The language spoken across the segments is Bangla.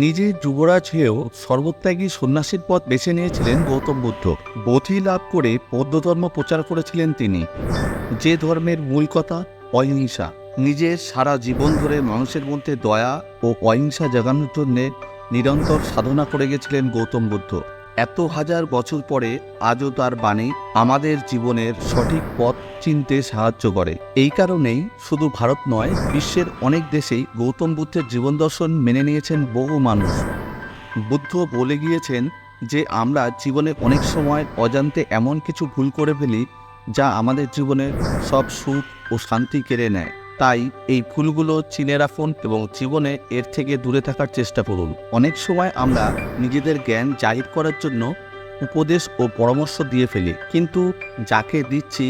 নিজে যুবরাজ হয়েও সর্বত্যাগী সন্ন্যাসীর পথ বেছে নিয়েছিলেন গৌতম বুদ্ধ। বোধি লাভ করে বৌদ্ধ ধর্ম প্রচার করেছিলেন তিনি, যে ধর্মের মূল কথা অহিংসা। নিজের সারা জীবন ধরে মানুষের মধ্যে দয়া ও অহিংসা জাগানোর জন্য নিরন্তর সাধনা করে গেছিলেন গৌতম বুদ্ধ। এত হাজার বছর পরে আজও তার বাণী আমাদের জীবনের সঠিক পথ চিনতে সাহায্য করে। এই কারণেই শুধু ভারত নয়, বিশ্বের অনেক দেশেই গৌতম বুদ্ধের জীবন দর্শন মেনে নিয়েছেন বহু মানুষ। বুদ্ধ বলে গিয়েছেন যে আমরা জীবনে অনেক সময় অজান্তে এমন কিছু ভুল করে ফেলি যা আমাদের জীবনের সব সুখ ও শান্তি কেড়ে নেয়। তাই এই ভুলগুলো চিনে রাখুন এবং জীবনে এর থেকে দূরে থাকার চেষ্টা করুন। অনেক সময় আমরা নিজেদের জ্ঞান জাহির করার জন্য উপদেশ ও পরামর্শ দিয়ে ফেলি, কিন্তু যাকে দিচ্ছি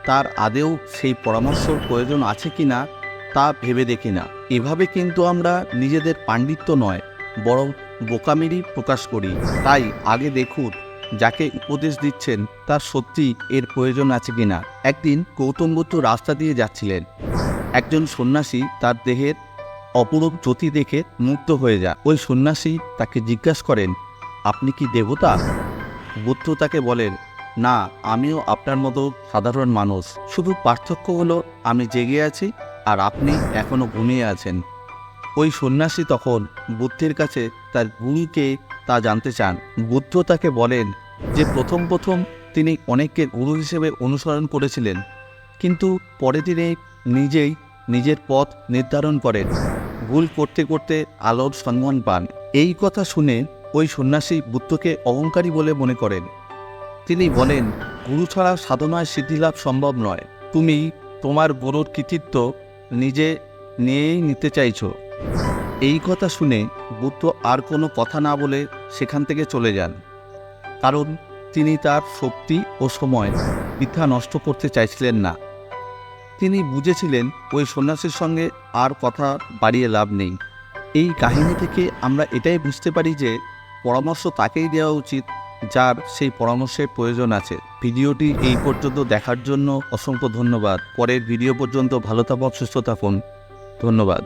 তার আদেও সেই পরামর্শর প্রয়োজন আছে কিনা তা ভেবে দেখি না। এভাবে কিন্তু আমরা নিজেদের পাণ্ডিত্য নয়, বরং বোকামিরই প্রকাশ করি। তাই আগে দেখুন যাকে উপদেশ দিচ্ছেন তার সত্যি এর প্রয়োজন আছে কিনা। একদিন গৌতম বুদ্ধ রাস্তা দিয়ে যাচ্ছিলেন। একজন সন্ন্যাসী তার দেহের অপরূপ জ্যোতি দেখে মুগ্ধ হয়ে যায়। ওই সন্ন্যাসী তাকে জিজ্ঞাসা করেন, আপনি কি দেবতা? বুদ্ধ তাকে বলেন, না, আমিও আপনার মতো সাধারণ মানুষ, শুধু পার্থক্য হলো আমি জেগে আছি আর আপনি এখনো ঘুমিয়ে আছেন। ওই সন্ন্যাসী তখন বুদ্ধের কাছে তার গুরুকে তা জানতে চান। বুদ্ধ তাকে বলেন যে প্রথম তিনি অনেককে গুরু হিসেবে অনুসরণ করেছিলেন, কিন্তু পরে তিনি নিজেই নিজের পথ নির্ধারণ করেন, ভুল করতে করতে আলোর সন্ধান পান। এই কথা শুনে ওই সন্ন্যাসী বুদ্ধকে অহংকারী বলে মনে করেন। তিনি বলেন, গুরু ছাড়া সাধনায় সিদ্ধিলাভ সম্ভব নয়। তুমি তোমার গুরুর কৃতিত্ব নিজে নিয়েই নিতে চাইছো। এই কথা শুনে বুদ্ধ আর কোনো কথা না বলে সেখান থেকে চলে যান, কারণ তিনি তার শক্তি ও সময় বৃথা নষ্ট করতে চাইছিলেন না। তিনি বুঝেছিলেন ওই সন্ন্যাসীর সঙ্গে আর কথা বাড়িয়ে লাভ নেই। এই কাহিনী থেকে আমরা এটাই বুঝতে পারি যে পরামর্শ তাকেই দেওয়া উচিত যার সেই পরামর্শের প্রয়োজন আছে। ভিডিওটি এই পর্যন্ত দেখার জন্য অসংখ্য ধন্যবাদ। পরের ভিডিও পর্যন্ত ভালো থাকুন, সুস্থ থাকুন। ধন্যবাদ।